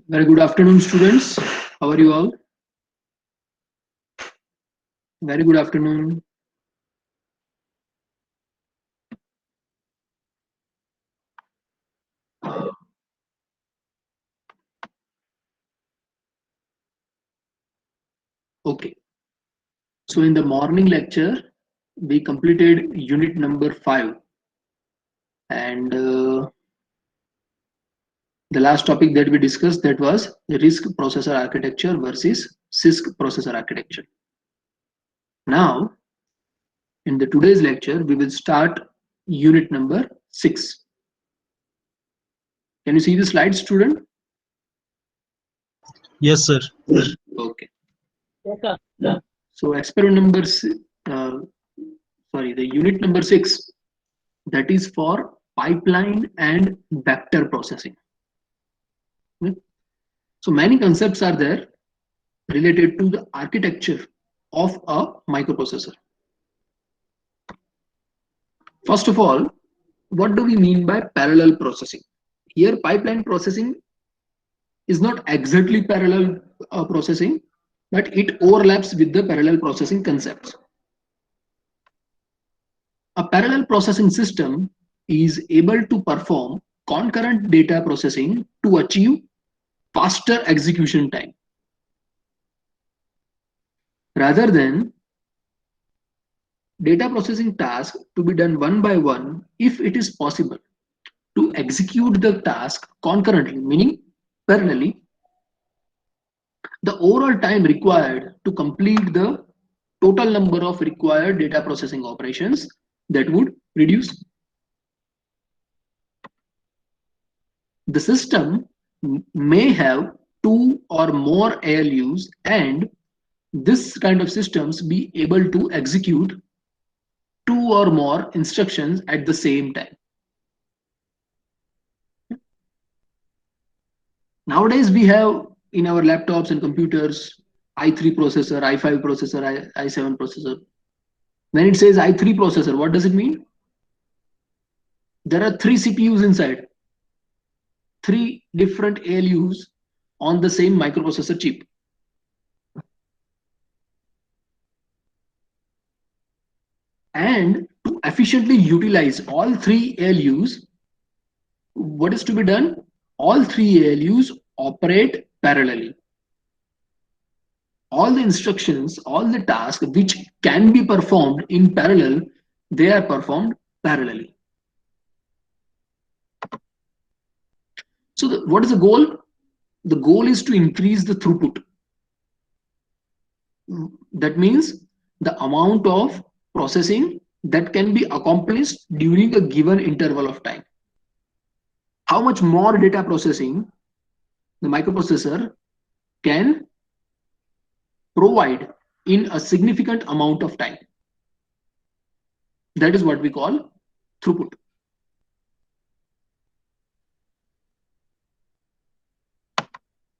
Very good afternoon, students. How are you all? Very good afternoon. Okay. So in the morning lecture, we completed unit number 5, and the last topic that we discussed, that was RISC processor architecture versus CISC processor architecture. Now, in the today's lecture, we will start unit number 6. Can you see the slide, student? Yes, sir. Okay. So experiment number, the unit number 6, that is for pipeline and vector processing. So many concepts are there related to the architecture of a microprocessor. First of all, what do we mean by parallel processing? Here, pipeline processing is not exactly parallel processing, but it overlaps with the parallel processing concepts. A parallel processing system is able to perform concurrent data processing to achieve faster execution time. Rather than data processing task to be done one by one, if it is possible to execute the task concurrently, meaning parallelly, the overall time required to complete the total number of required data processing operations that would reduce. The system may have 2 or more ALUs, and this kind of systems be able to execute 2 or more instructions at the same time. Nowadays, we have in our laptops and computers i3 processor, i5 processor, i7 processor. When it says i3 processor, what does it mean? There are 3 CPUs inside, 3 different ALUs on the same microprocessor chip. And to efficiently utilize all 3 ALUs, what is to be done? All 3 ALUs operate parallelly. All the instructions, all the tasks which can be performed in parallel, they are performed parallelly. So what is the goal? The goal is to increase the throughput. That means the amount of processing that can be accomplished during a given interval of time. How much more data processing the microprocessor can provide in a significant amount of time. That is what we call throughput.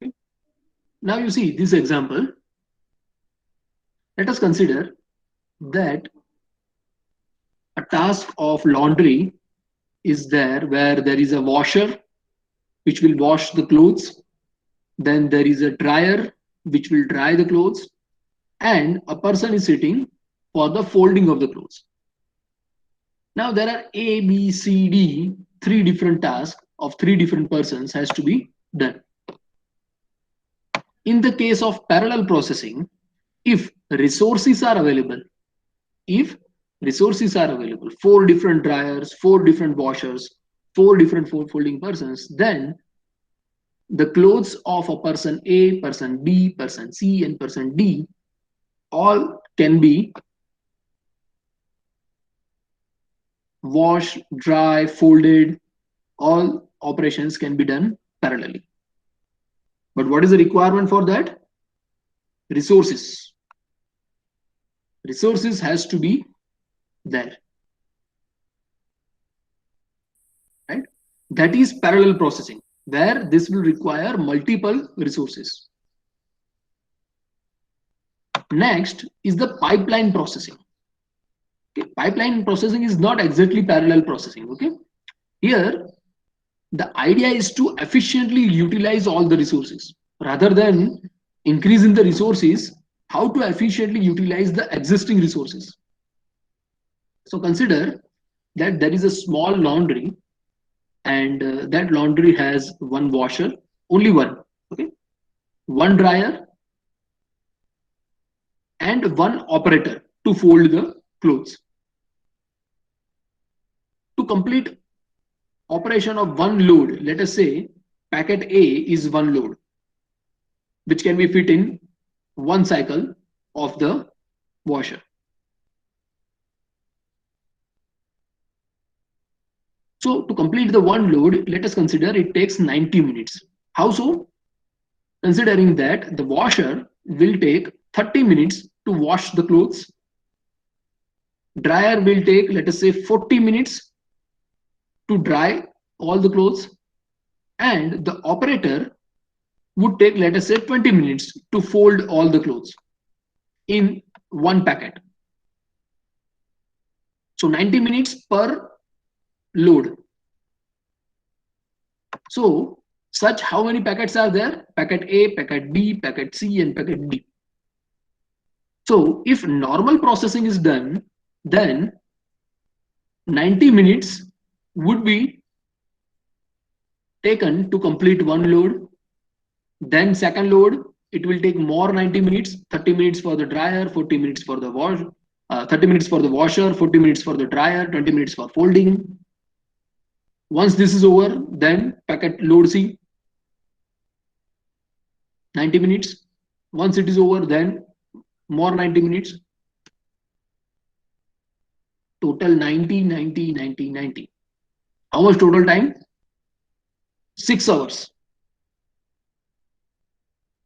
Okay. Now you see this example. Let us consider that a task of laundry is there, where there is a washer which will wash the clothes, then there is a dryer which will dry the clothes, and a person is sitting for the folding of the clothes. Now there are A, B, C, D, 3 different tasks of 3 different persons has to be done. In the case of parallel processing, if resources are available, 4 different dryers, 4 different washers, 4 different folding persons, then the clothes of a person A, person B, person C, and person D all can be washed, dry, folded. All operations can be done parallelly. But what is the requirement for that? Resources. Resources has to be there. Right? That is parallel processing, where this will require multiple resources. Next is the pipeline processing. Okay, pipeline processing is not exactly parallel processing. Okay, here The idea is to efficiently utilize all the resources rather than increasing the resources, how to efficiently utilize the existing resources. So consider that there is a small laundry, and that laundry has one washer, only one, okay, one dryer, and one operator to fold the clothes. To complete operation of one load, let us say packet A is one load, which can be fit in one cycle of the washer. So to complete the one load, let us consider it takes 90 minutes. How so? Considering that the washer will take 30 minutes to wash the clothes, dryer will take, let us say, 40 minutes to dry all the clothes, and the operator would take, let us say, 20 minutes to fold all the clothes in one packet. So 90 minutes per load. So such how many packets are there? Packet A, packet B, packet C, and packet D. So if normal processing is done, then 90 minutes would be taken to complete one load. Then second load, it will take more 90 minutes, 30 minutes for the dryer, 40 minutes for the wash, 30 minutes for the washer, 40 minutes for the dryer, 20 minutes for folding. Once this is over, then packet load C, 90 minutes. Once it is over, then more 90 minutes. Total 90, 90, 90, 90. How much total time? 6 hours,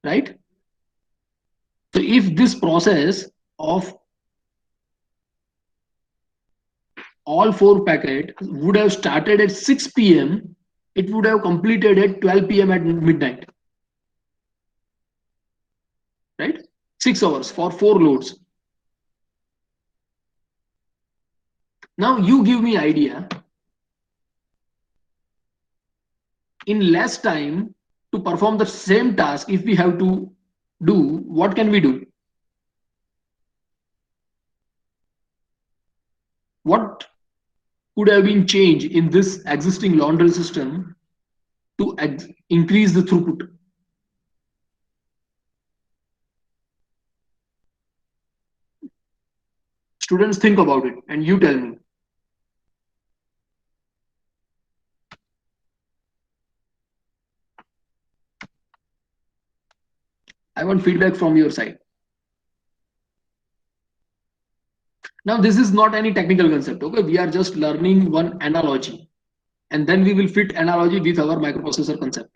right? So if this process of all four packets would have started at 6 p.m., it would have completed at 12 p.m. at midnight, right? 6 hours for four loads. Now you give me idea, in less time to perform the same task, if we have to do, what can we do? What could have been changed in this existing laundry system to increase the throughput? Students, think about it and you tell me. I want feedback from your side. Now, this is not any technical concept, okay? We are just learning one analogy, and then we will fit analogy with our microprocessor concept.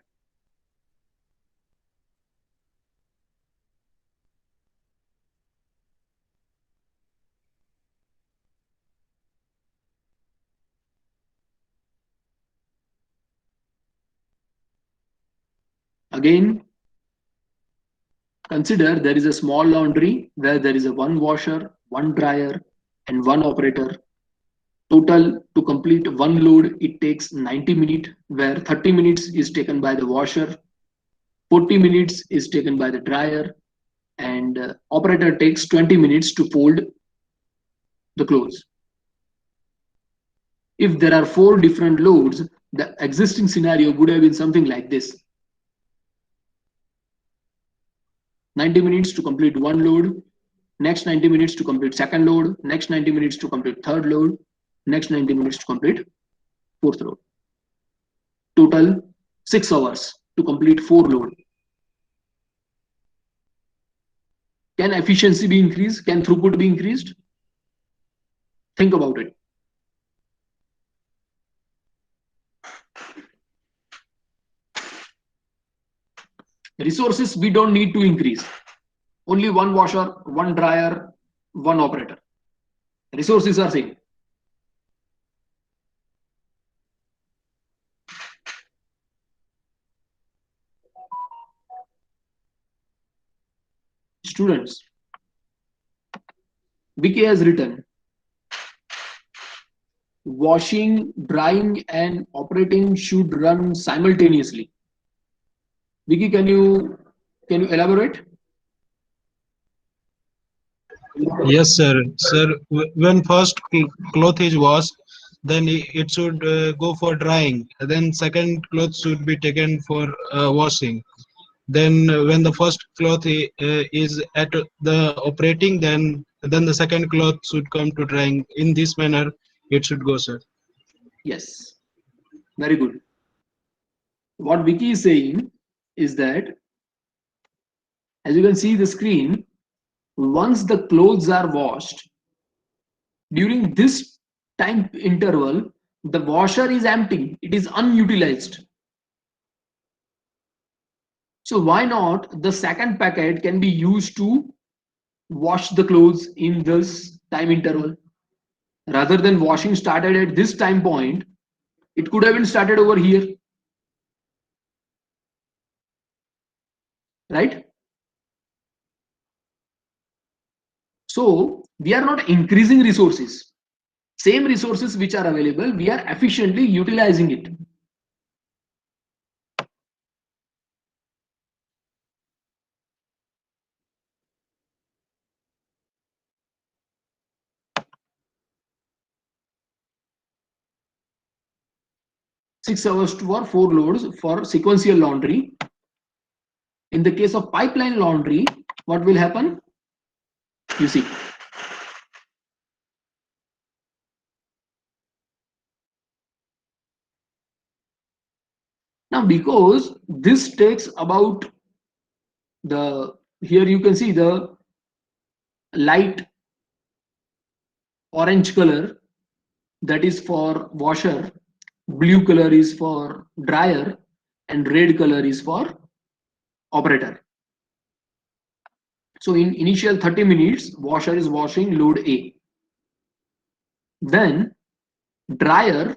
Again, consider there is a small laundry where there is a one washer, one dryer, and one operator. Total to complete one load, it takes 90 minutes, where 30 minutes is taken by the washer, 40 minutes is taken by the dryer, and operator takes 20 minutes to fold the clothes. If there are four different loads, the existing scenario would have been something like this. 90 minutes to complete one load, next 90 minutes to complete second load, next 90 minutes to complete third load, next 90 minutes to complete fourth load. Total 6 hours to complete four load. Can efficiency be increased? Can throughput be increased? Think about it. Resources we don't need to increase. Only one washer, one dryer, one operator. Resources are same. Students, BK has written, washing, drying, and operating should run simultaneously. Vicky, can you elaborate? Yes, sir. Sir, when first cloth is washed, then it should go for drying. Then second cloth should be taken for washing. Then when the first cloth is at the operating, then the second cloth should come to drying. In this manner, it should go, sir. Yes, very good. What Vicky is saying is that, as you can see the screen, once the clothes are washed, during this time interval, the washer is empty, it is unutilized. So why not the second packet can be used to wash the clothes in this time interval? Rather than washing started at this time point, it could have been started over here, right? So we are not increasing resources. Same resources which are available, we are efficiently utilizing it. 6 hours for 4 loads for sequential laundry. In the case of pipeline laundry, what will happen? You see. Now, because this takes about the, here you can see the light orange color, that is for washer, blue color is for dryer, and red color is for operator. So in initial 30 minutes, washer is washing load A. Then dryer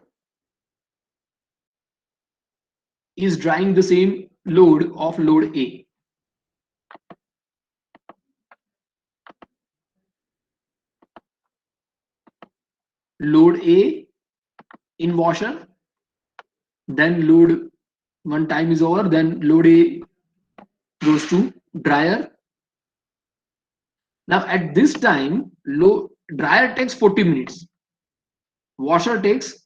is drying the same load of load A. Load A in washer, then load, one time is over, then load A goes to dryer. Now at this time, dryer takes 40 minutes, washer takes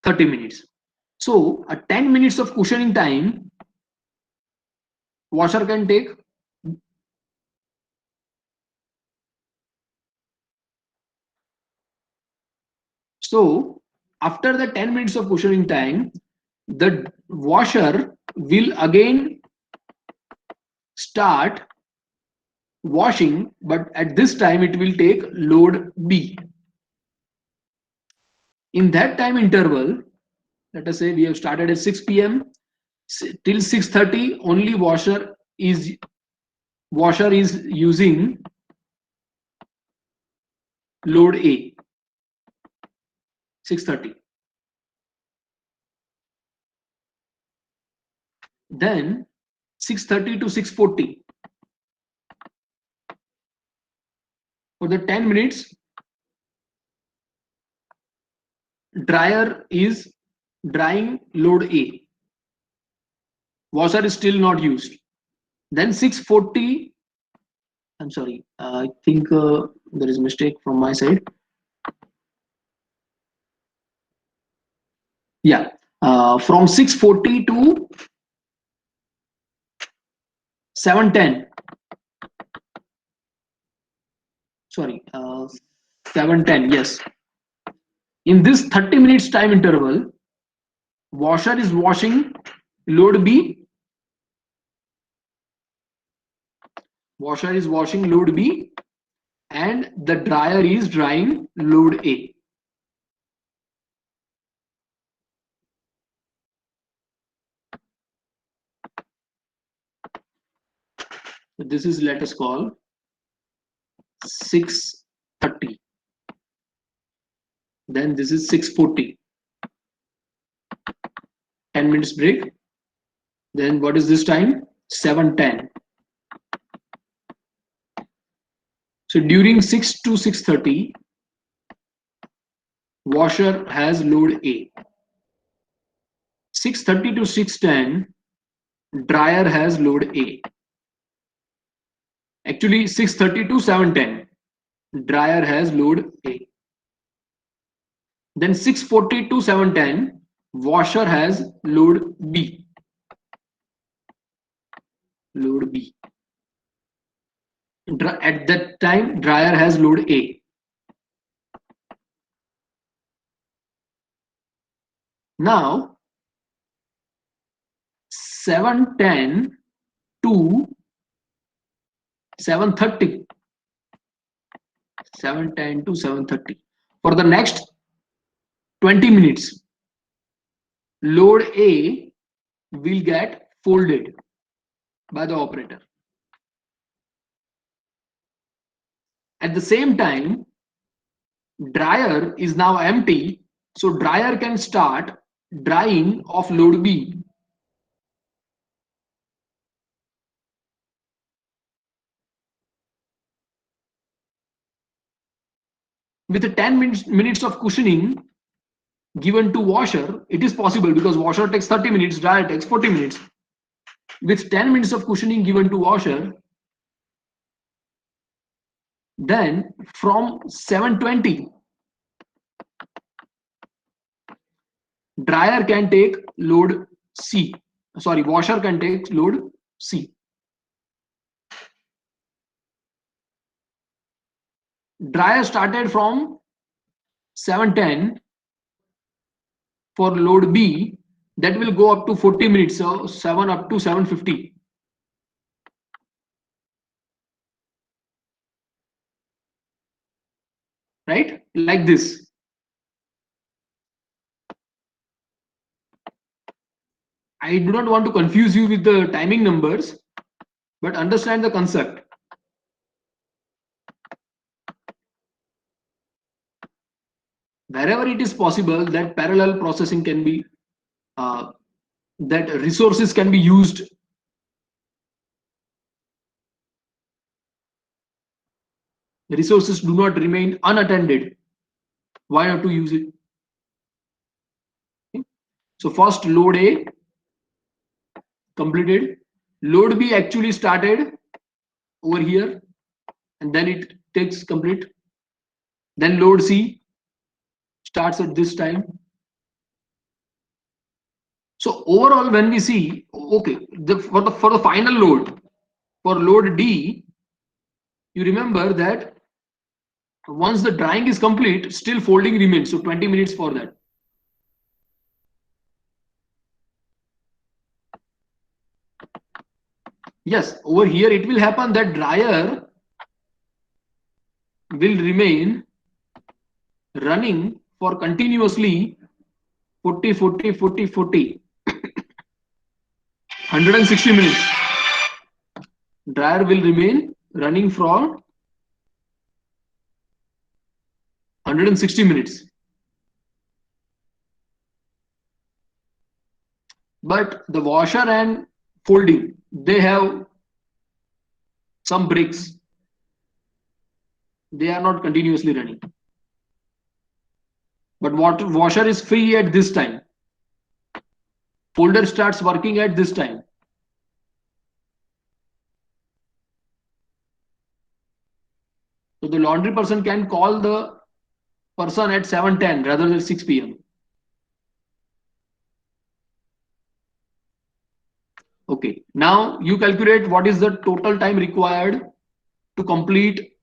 30 minutes. So a 10 minutes of cushioning time, washer can take. So after the 10 minutes of cushioning time, the washer will again start washing, but at this time it will take load B. In that time interval, let us say we have started at 6 p.m. till 6:30, only washer is using load A, 6:30. Then 6:30 to 6:40, for the 10 minutes, dryer is drying load A. Washer is still not used. Then 6:40, I'm sorry, I think there is a mistake from my side. Yeah, from 6:40 to 7:10. Sorry, 7:10. Yes. In this 30 minutes time interval, washer is washing load B. Washer is washing load B, and the dryer is drying load A. So this is, let us call, 6:30. Then this is 6:40. 10 minutes break. Then what is this time? 7:10. So during 6 to 6:30, washer has load A. 6:30 to 6:10, dryer has load A. Actually, 6:30 to 7:10, dryer has load A. Then 6:40 to 7:10, washer has load B. Load B. At that time, dryer has load A. Now, 7:10 to 7:30. 7:10 to 7:30. For the next 20 minutes, load A will get folded by the operator. At the same time, dryer is now empty, so dryer can start drying of load B. With 10 minutes of cushioning given to washer, it is possible because washer takes 30 minutes, dryer takes 40 minutes. With 10 minutes of cushioning given to washer, then from 7:20, dryer can take load C. Sorry, washer can take load C. Dryer started from 7:10 for load B, that will go up to 40 minutes, so 7 up to 7:50. Right? Like this. I do not want to confuse you with the timing numbers, but understand the concept. Wherever it is possible that parallel processing can be, that resources can be used. Resources do not remain unattended. Why not to use it? Okay. So first load A completed. Load B actually started over here, and then it takes complete. Then load C starts at this time. So overall, when we see, okay, for the final load, for load D, you remember that once the drying is complete, still folding remains. So 20 minutes for that. Yes, over here it will happen that dryer will remain running for continuously 40, 40, 40, 40. 160 minutes. Dryer will remain running for 160 minutes. But the washer and folding, they have some breaks. They are not continuously running. But washer is free at this time. Folder starts working at this time. So the laundry person can call the person at 7:10 rather than 6 p.m. Okay, now you calculate what is the total time required to complete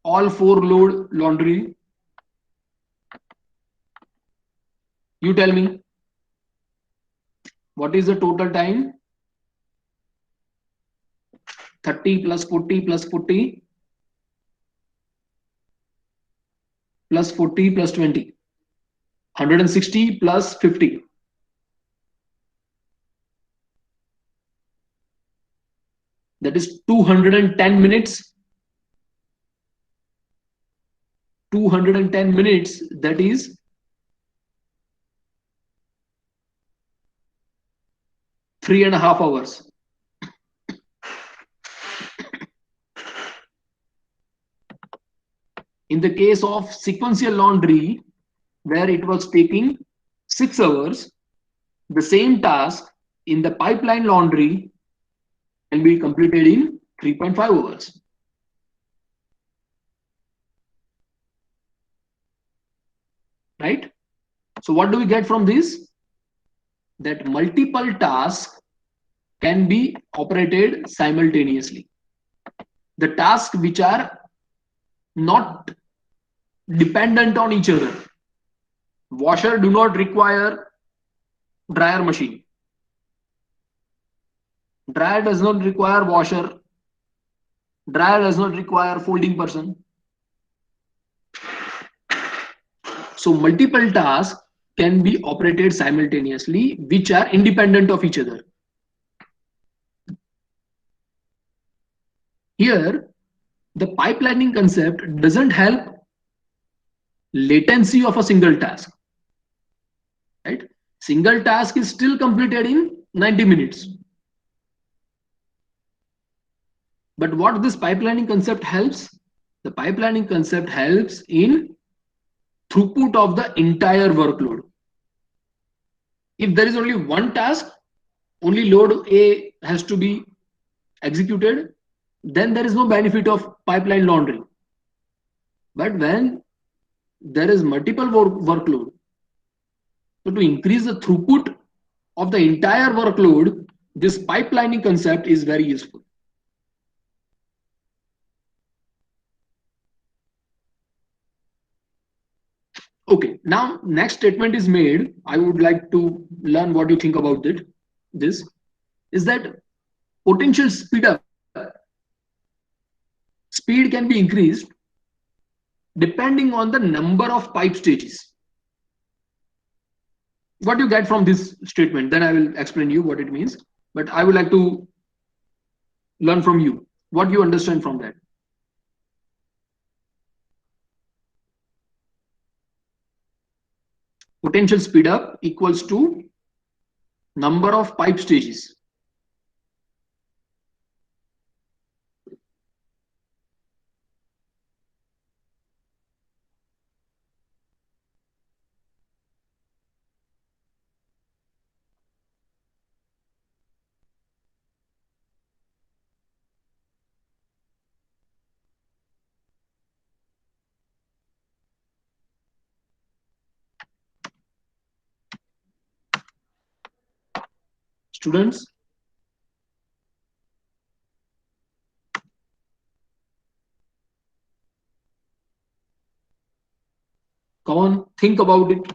all 4 load laundry. You tell me, what is the total time? 30 plus 40 plus 40 plus 40 plus 20. 160 plus 50. That is 210 minutes. 210 minutes, that is 3.5 hours. In the case of sequential laundry, where it was taking 6 hours, the same task in the pipeline laundry can be completed in 3.5 hours. Right? So what do we get from this? That multiple tasks can be operated simultaneously. The tasks which are not dependent on each other. Washer do not require dryer machine. Dryer does not require washer. Dryer does not require folding person. So multiple tasks can be operated simultaneously, which are independent of each other. Here, the pipelining concept doesn't help latency of a single task. Right? Single task is still completed in 90 minutes. But what this pipelining concept helps? The pipelining concept helps in throughput of the entire workload. If there is only one task, only load A has to be executed, then there is no benefit of pipeline laundering. But when there is multiple workload, so to increase the throughput of the entire workload, this pipelining concept is very useful. Okay, now next statement is made. I would like to learn what you think about it. This is that potential speed can be increased depending on the number of pipe stages. What you get from this statement, then I will explain you what it means. But I would like to learn from you what you understand from that. Potential speed up equals to number of pipe stages. Students, come on, think about it.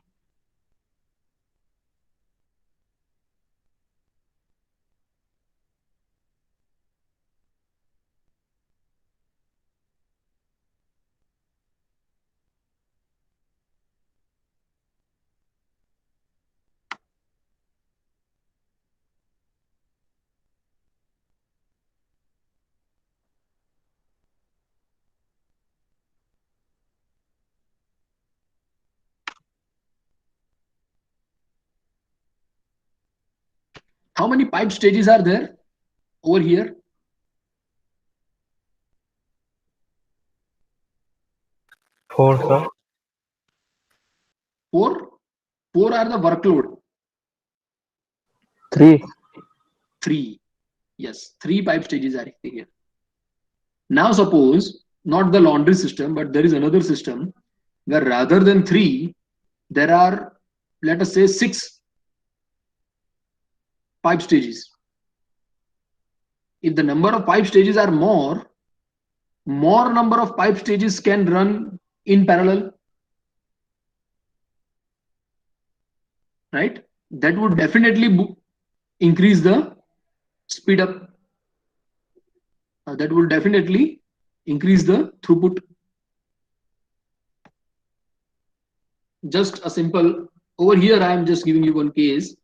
How many pipe stages are there over here? 4, sir. 4. 4 are the workload. 3. 3. Yes, 3 pipe stages are here. Now suppose not the laundry system, but there is another system where rather than 3, there are, let us say, 6 pipe stages. If the number of pipe stages are more number of pipe stages can run in parallel, right? That would definitely increase the speed up. That will definitely increase the throughput. Just a simple, over here I am just giving you one case.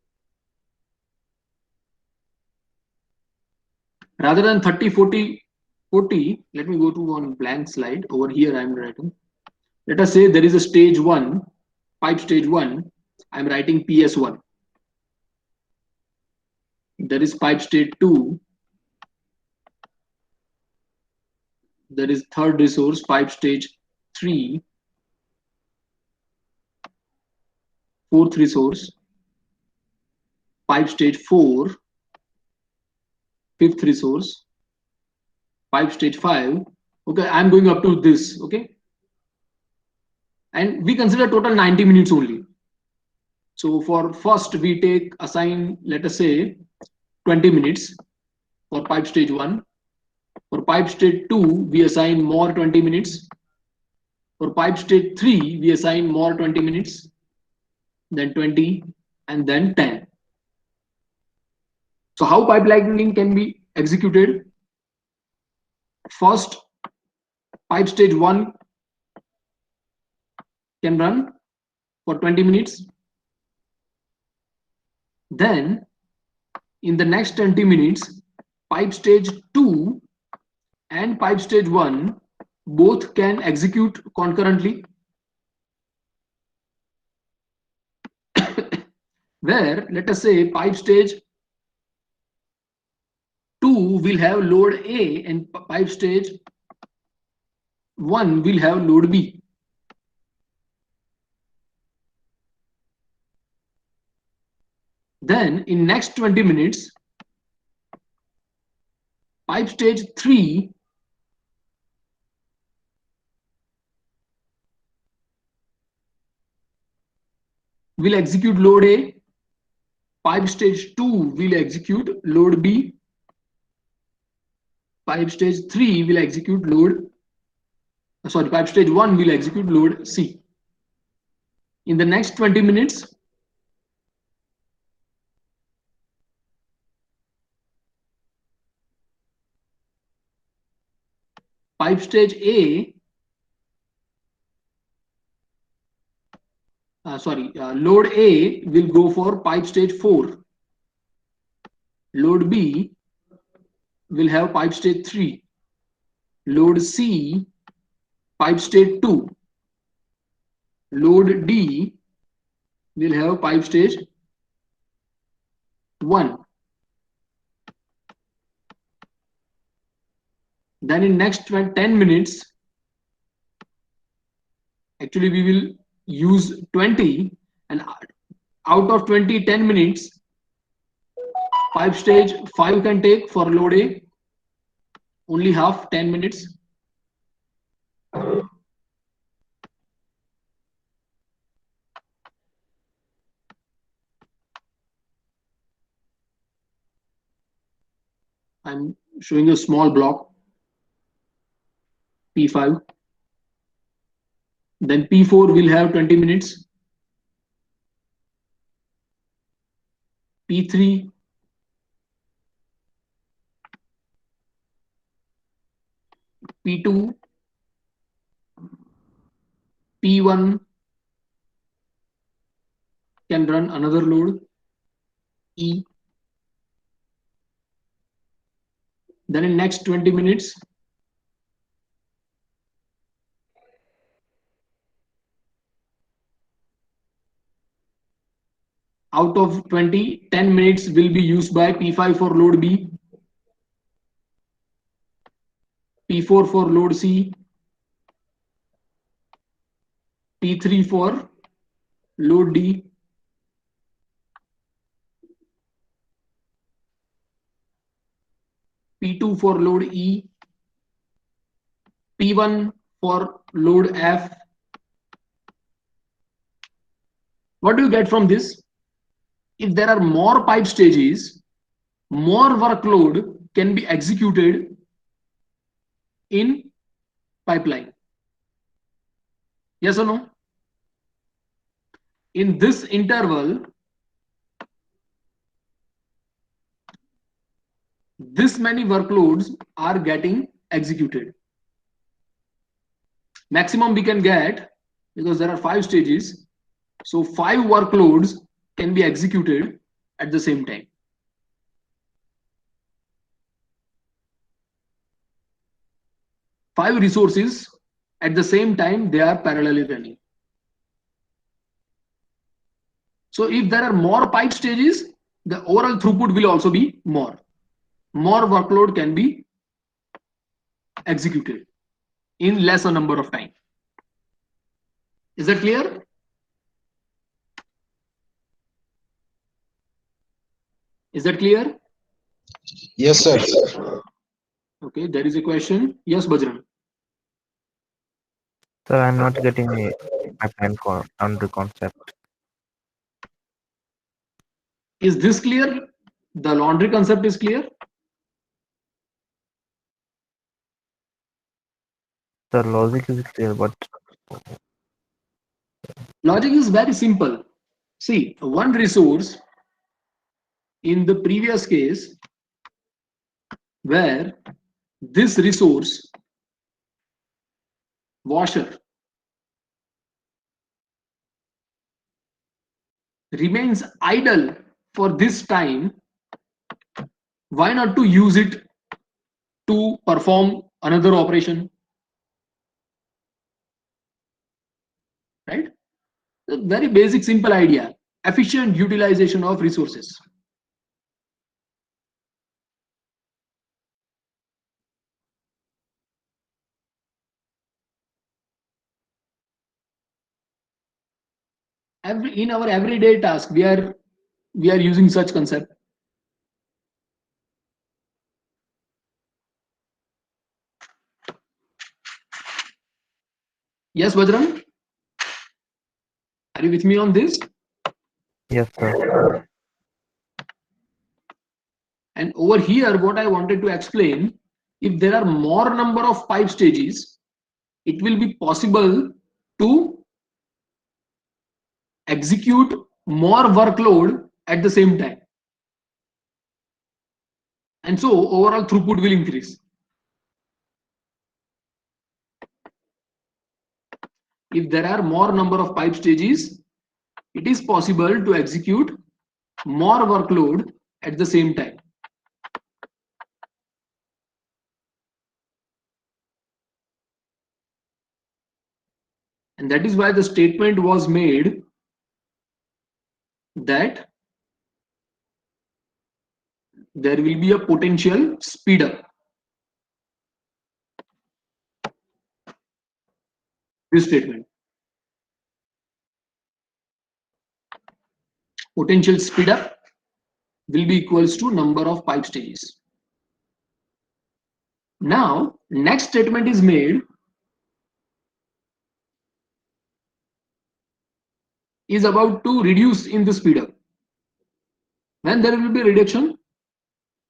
Rather than 30, 40, 40, let me go to one blank slide. Over here I am writing. Let us say there is a stage 1, pipe stage 1. I am writing PS1. There is pipe stage 2. There is third resource, pipe stage 3. fourth resource, pipe stage 4, fifth resource, pipe stage 5. Okay, I'm going up to this. Okay, and we consider total 90 minutes only. So for first we take assign, let us say 20 minutes for pipe stage 1. For pipe stage 2 we assign more 20 minutes. For pipe stage 3 we assign more 20 minutes, then 20, and then 10. So how pipelining can be executed? First, pipe stage 1 can run for 20 minutes. Then in the next 20 minutes, pipe stage 2 and pipe stage 1 both can execute concurrently, where let us say pipe stage 2 will have load A and pipe stage 1 will have load B. Then in next 20 minutes, pipe stage 3 will execute load A, pipe stage 2 will execute load B, pipe stage 3 will execute load, pipe stage 1 will execute load C. In the next 20 minutes, pipe stage A, load A will go for pipe stage 4. Load B will have pipe stage 3. Load C, pipe stage 2. Load D will have pipe stage 1. Then in next 10 minutes, actually we will use 20, and out of 20, 10 minutes, pipe stage 5 can take for load A, only half, 10 minutes. I'm showing a small block, P5. Then P4 will have 20 minutes. P3, P2, P1 can run another load, E. Then in next 20 minutes, out of 20, 10 minutes will be used by P5 for load B, P4 for load C, P3 for load D, P2 for load E, P1 for load F. What do you get from this? If there are more pipe stages, more workload can be executed in pipeline. Yes or no? In this interval, this many workloads are getting executed. Maximum we can get, because there are 5 stages, so 5 workloads can be executed at the same time. Five resources at the same time, they are parallelly running. So if there are more pipe stages, the overall throughput will also be more. More workload can be executed in lesser number of time. Is that clear? Is that clear? Yes, sir. Okay, there is a question. Yes, Bajrang. Sir, I'm not getting a pipeline boundary concept. Is this clear? The laundry concept is clear? The logic is clear, but Logic is very simple. See, one resource in the previous case where this resource, washer, remains idle for this time, why not to use it to perform another operation? Right? A very basic, simple idea. Efficient utilization of resources. In our everyday task, we are using such concept. Yes, Bajrang? Are you with me on this? yes, sir. And over here, what I wanted to explain, if there are more number of pipe stages, it will be possible to execute more workload at the same time. And so overall throughput will increase. If there are more number of pipe stages, it is possible to execute more workload at the same time. And that is why the statement was made that there will be a potential speed up. This statement. Potential speed up will be equals to number of pipe stages. Now, next statement is made is about to reduce in the speed up. When there will be reduction?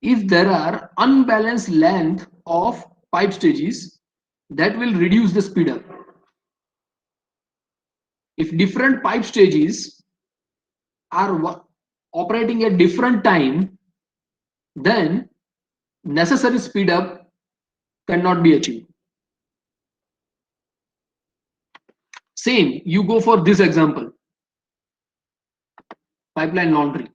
If there are unbalanced length of pipe stages, that will reduce the speed up. If different pipe stages are operating at different time, then necessary speed up cannot be achieved. Same, you go for this example, pipeline laundry.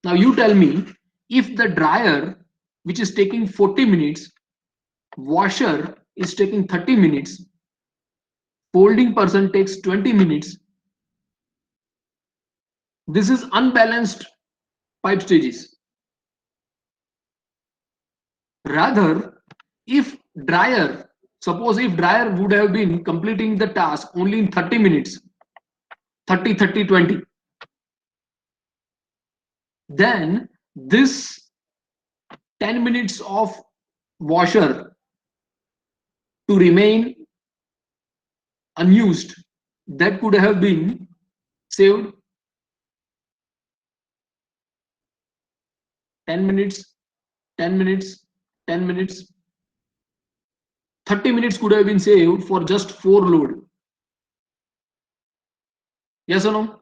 Now you tell me, if the dryer, which is taking 40 minutes, washer is taking 30 minutes, folding person takes 20 minutes, this is unbalanced pipe stages. Rather, if dryer, suppose if dryer would have been completing the task only in 30 minutes, 30, 30, 20, then this 10 minutes of washer to remain unused, that could have been saved 10 minutes, 10 minutes, 10 minutes, 30 minutes could have been saved for just 4 load. Yes or no?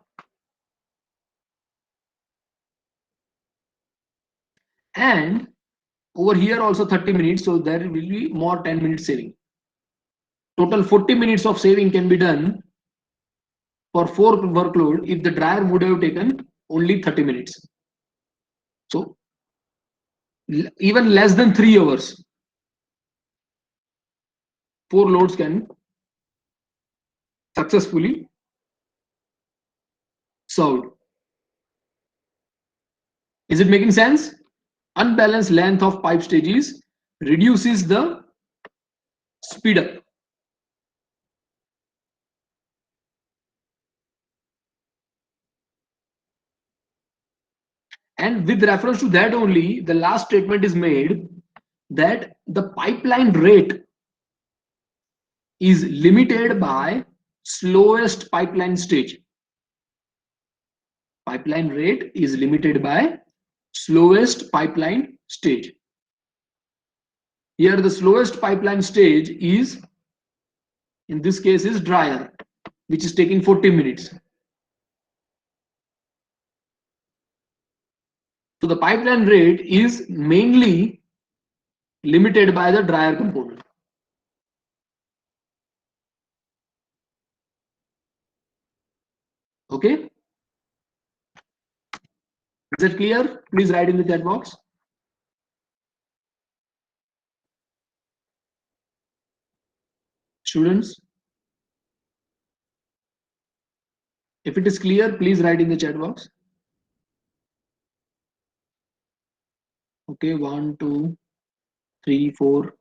And over here also 30 minutes, so there will be more 10 minutes saving. Total 40 minutes of saving can be done for 4 workload if the dryer would have taken only 30 minutes. So even less than 3 hours, 4 loads can successfully served. Is it making sense? Unbalanced length of pipe stages reduces the speed up. And with reference to that only, the last statement is made that the pipeline rate is limited by slowest pipeline stage. Pipeline rate is limited by slowest pipeline stage. Here the slowest pipeline stage is, in this case, is dryer, which is taking 40 minutes. So the pipeline rate is mainly limited by the dryer component. Okay? Is that clear? Please write in the chat box. Students, if it is clear, please write in the chat box. Okay, 1, 2, 3, 4,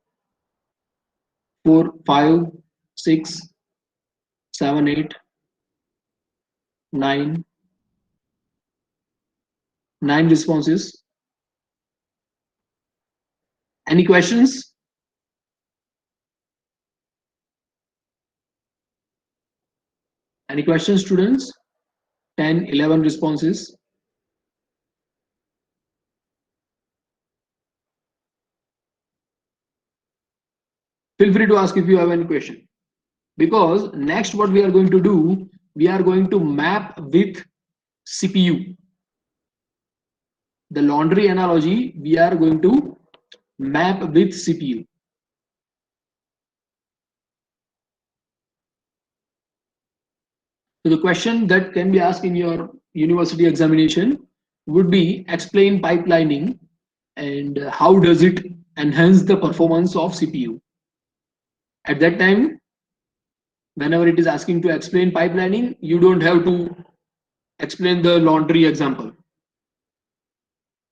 4, 5, 6, 7, 8, 9. 9 responses. Any questions? Any questions, students? 10, 11 responses. Feel free to ask if you have any question. Because next what we are going to do, we are going to map with CPU. The laundry analogy, we are going to map with CPU. So the question that can be asked in your university examination would be, explain pipelining and how does it enhance the performance of CPU. At that time, whenever it is asking to explain pipelining, you don't have to explain the laundry example.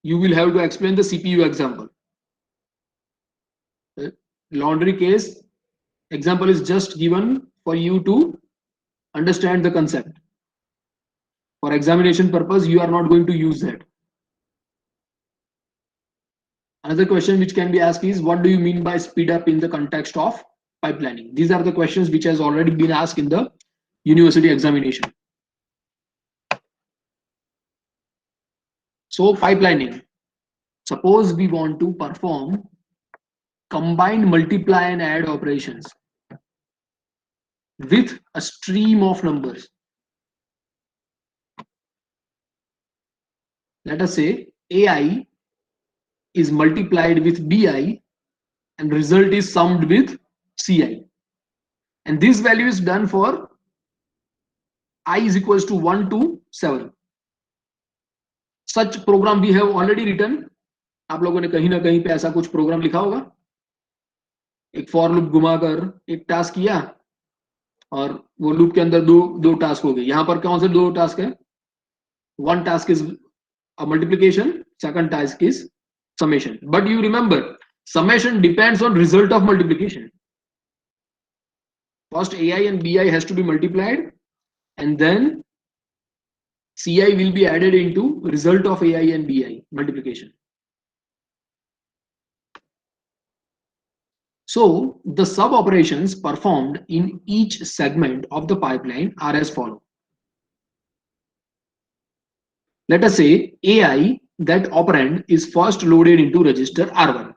You will have to explain the CPU example. The laundry case example is just given for you to understand the concept. For examination purpose, you are not going to use that. Another question which can be asked is, what do you mean by speed up in the context of pipelining? These are the questions which has already been asked in the university examination. So pipelining. Suppose we want to perform combined multiply and add operations with a stream of numbers. Let us say AI is multiplied with BI and result is summed with CI. And this value is done for I is equals to 1 to 7. Such program we have already written. आप लोगों ने कहीं ना कहीं पे ऐसा कुछ programme लिखा होगा. एक फॉर लूप घुमाकर एक टास्क किया और वो लूप के अंदर दो टास्क हो गए. यहाँ पर कौन से दो टास्क है? One task is a multiplication, second task is summation. But you remember, summation depends on result of multiplication. First AI and BI has to be multiplied and then CI will be added into result of AI and BI multiplication. So the sub operations performed in each segment of the pipeline are as follows. Let us say AI, that operand is first loaded into register R1.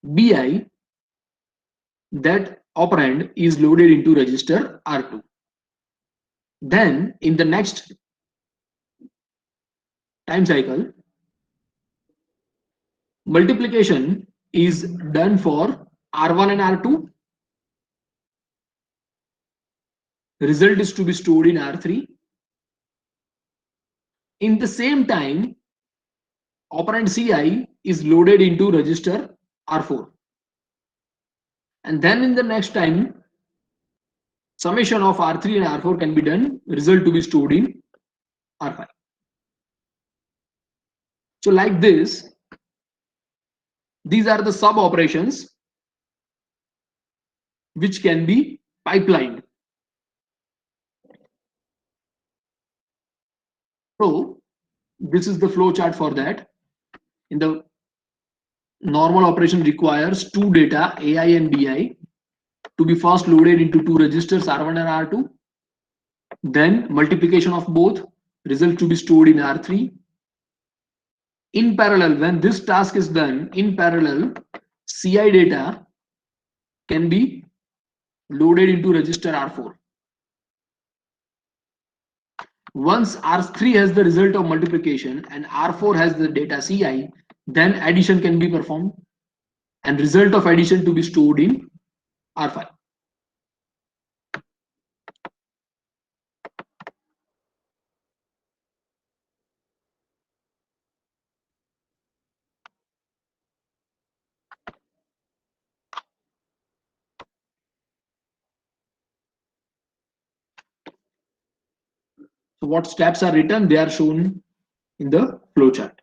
BI, that operand is loaded into register R2. Then in the next time cycle, multiplication is done for R1 and R2. Result is to be stored in R3. In the same time, operand CI is loaded into register R4. And then in the next time, summation of R3 and R4 can be done, result to be stored in R5. So like this, these are the sub operations which can be pipelined. So This is the flow chart for that. In the normal operation requires two data, AI and BI, to be first loaded into two registers R1 and R2. Then multiplication of both, result to be stored in R3. In parallel, when this task is done, in parallel, CI data can be loaded into register R4. Once R3 has the result of multiplication and R4 has the data CI, then addition can be performed and result of addition to be stored in R5. So what steps are written, they are shown in the flowchart.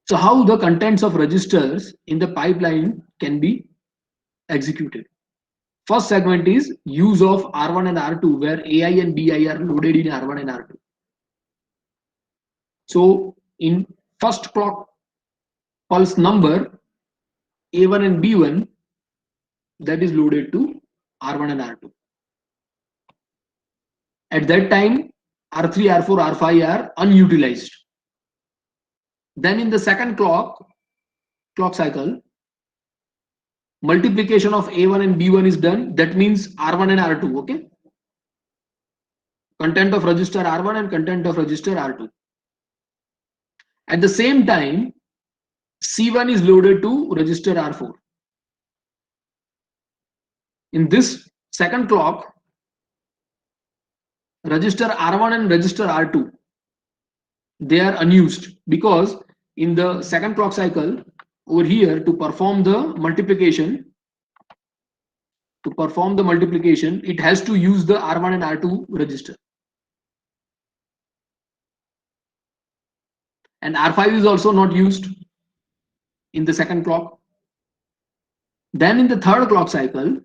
So how the contents of registers in the pipeline can be executed. First segment is use of R1 and R2 where AI and BI are loaded in R1 and R2. So in first clock pulse number, A1 and B1, that is loaded to R1 and R2. At that time, R3, R4, R5 are unutilized. Then in the second clock cycle, multiplication of A1 and B1 is done. That means R1 and R2, okay? Content of register R1 and content of register R2. At the same time, C1 is loaded to register R4. In this second clock, register R1 and register R2, they are unused because in the second clock cycle over here to perform the multiplication, it has to use the R1 and R2 register. And R5 is also not used in the second clock. Then in the third clock cycle,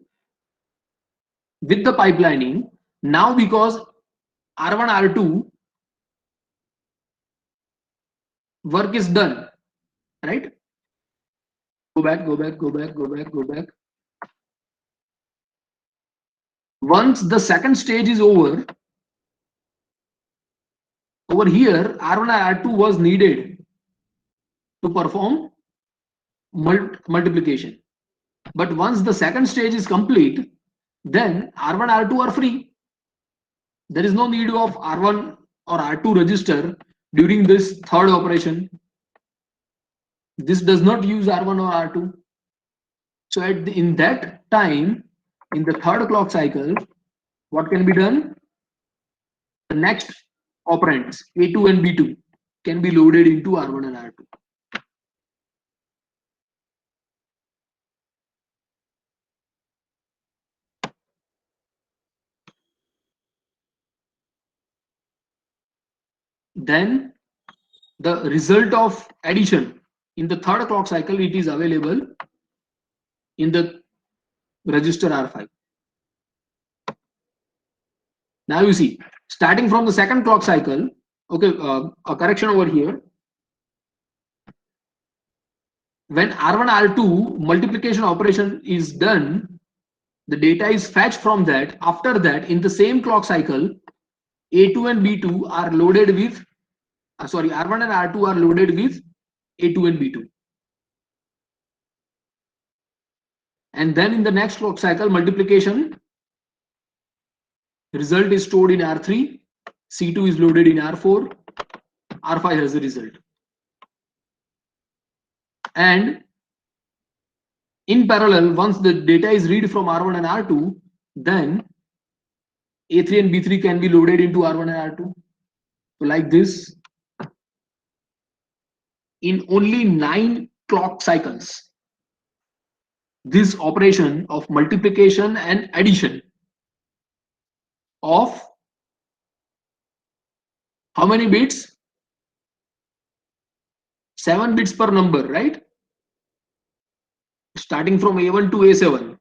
with the pipelining, now because R1, R2 work is done, right? Go back. Once the second stage is over here, R1 and R2 was needed to perform multiplication. But once the second stage is complete, then R1, R2 are free. There is no need of R1 or R2 register during this third operation. This does not use R1 or R2. So in that time, in the third clock cycle, what can be done? The next operands, A2 and B2, can be loaded into R1 and R2. Then the result of addition in the third clock cycle, it is available in the register R5. Now you see, starting from the second clock cycle, okay, a correction over here. When R1, R2 multiplication operation is done, the data is fetched from that. After that, in the same clock cycle, A2 and B2 are loaded with, R1 and R2 are loaded with A2 and B2. And then in the next clock cycle, multiplication result is stored in R3, C2 is loaded in R4, R5 has the result. And in parallel, once the data is read from R1 and R2, then A3 and B3 can be loaded into R1 and R2. So like this, in only 9 clock cycles, this operation of multiplication and addition of how many bits? 7 bits per number, right? Starting from A1 to A7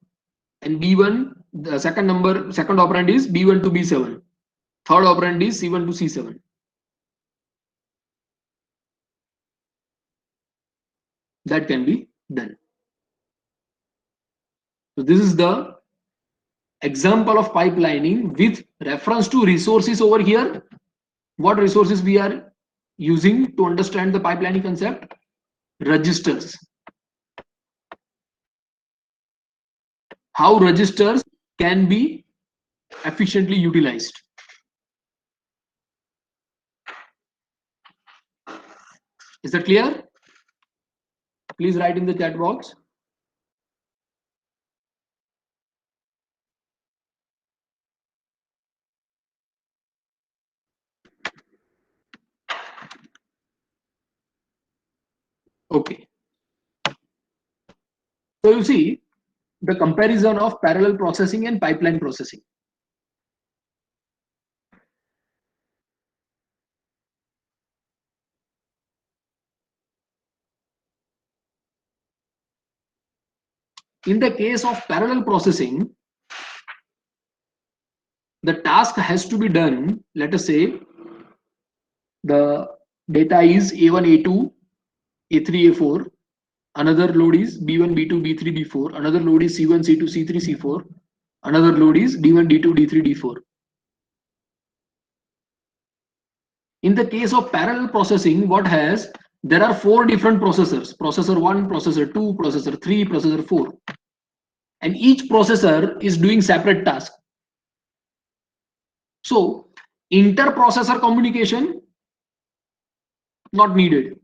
and B1 The second operand is B1 to B7. Third operand is C1 to C7. That can be done. So this is the example of pipelining with reference to resources over here. What resources we are using to understand the pipelining concept? Registers. How registers can be efficiently utilized. Is that clear? Please write in the chat box. Okay. So you see the comparison of parallel processing and pipeline processing. In the case of parallel processing, the task has to be done. Let us say the data is A1, A2, A3, A4. Another load is B1, B2, B3, B4. Another load is C1, C2, C3, C4. Another load is D1, D2, D3, D4. In the case of parallel processing, there are 4 different processors: processor 1, processor 2, processor 3, processor 4. And each processor is doing separate tasks. So inter-processor communication not needed.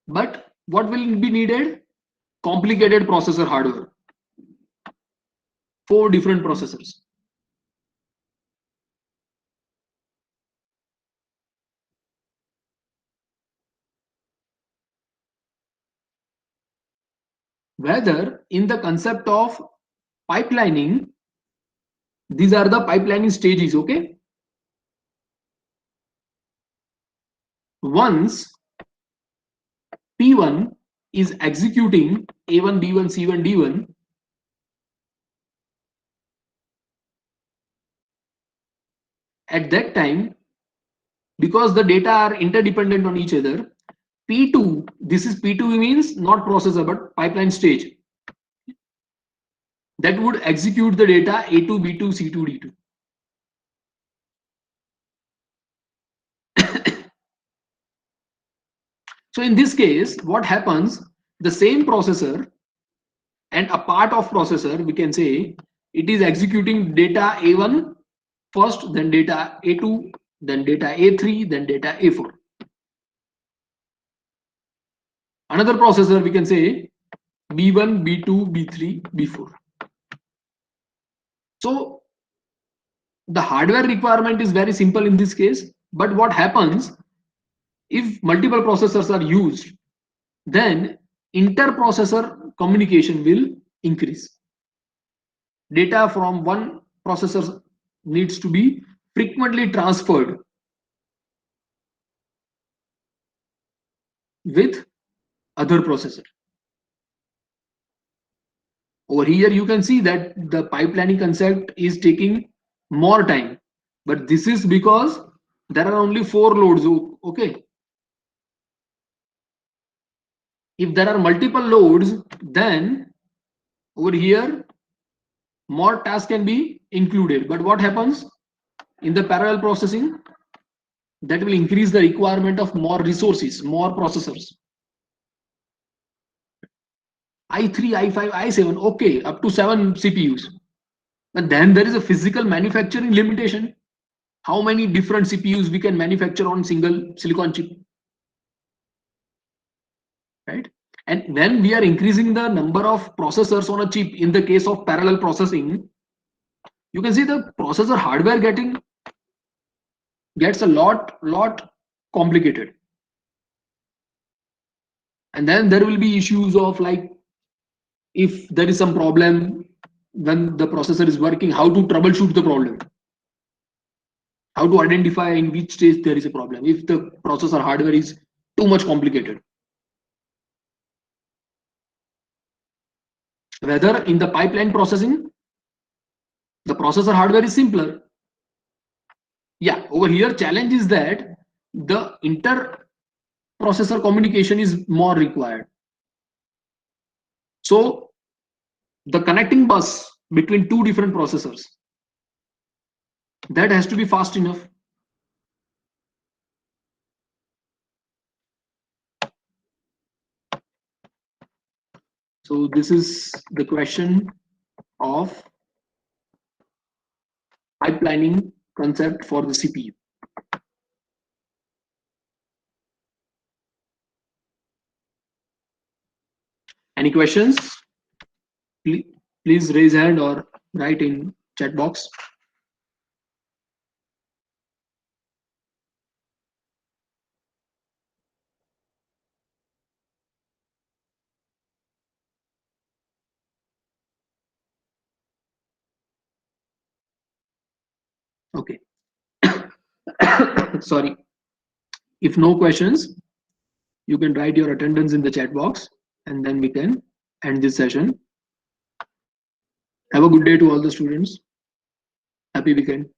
But what will be needed? Complicated processor hardware. 4 different processors. Whether in the concept of pipelining, these are the pipelining stages, okay? Once P1 is executing A1, B1, C1, D1, at that time, because the data are interdependent on each other, P2, this is P2 means not processor but pipeline stage, that would execute the data A2, B2, C2, D2. So in this case, what happens? The same processor and a part of processor, we can say, it is executing data A1 first, then data A2, then data A3, then data A4. Another processor, we can say B1, B2, B3, B4. So the hardware requirement is very simple in this case, but what happens if multiple processors are used, then inter-processor communication will increase. Data from one processor needs to be frequently transferred with other processor. Over here you can see that the pipelining concept is taking more time, but this is because there are only 4 loads, okay? If there are multiple loads, then over here more tasks can be included. But what happens in the parallel processing? That will increase the requirement of more resources, more processors. I3, I5, I7, okay, up to 7 CPUs. But then there is a physical manufacturing limitation. How many different CPUs we can manufacture on single silicon chip? Right? And when we are increasing the number of processors on a chip, in the case of parallel processing, you can see the processor hardware gets a lot complicated. And then there will be issues of, like, if there is some problem when the processor is working, how to troubleshoot the problem, how to identify in which stage there is a problem. If the processor hardware is too much complicated. Whether in the pipeline processing, the processor hardware is simpler. Yeah, over here challenge is that the inter-processor communication is more required. So the connecting bus between two different processors, that has to be fast enough. So this is the question of pipelining concept for the CPU. Any questions? Please raise hand or write in chat box. Okay. Sorry. If no questions, you can write your attendance in the chat box and then we can end this session. Have a good day to all the students. Happy weekend.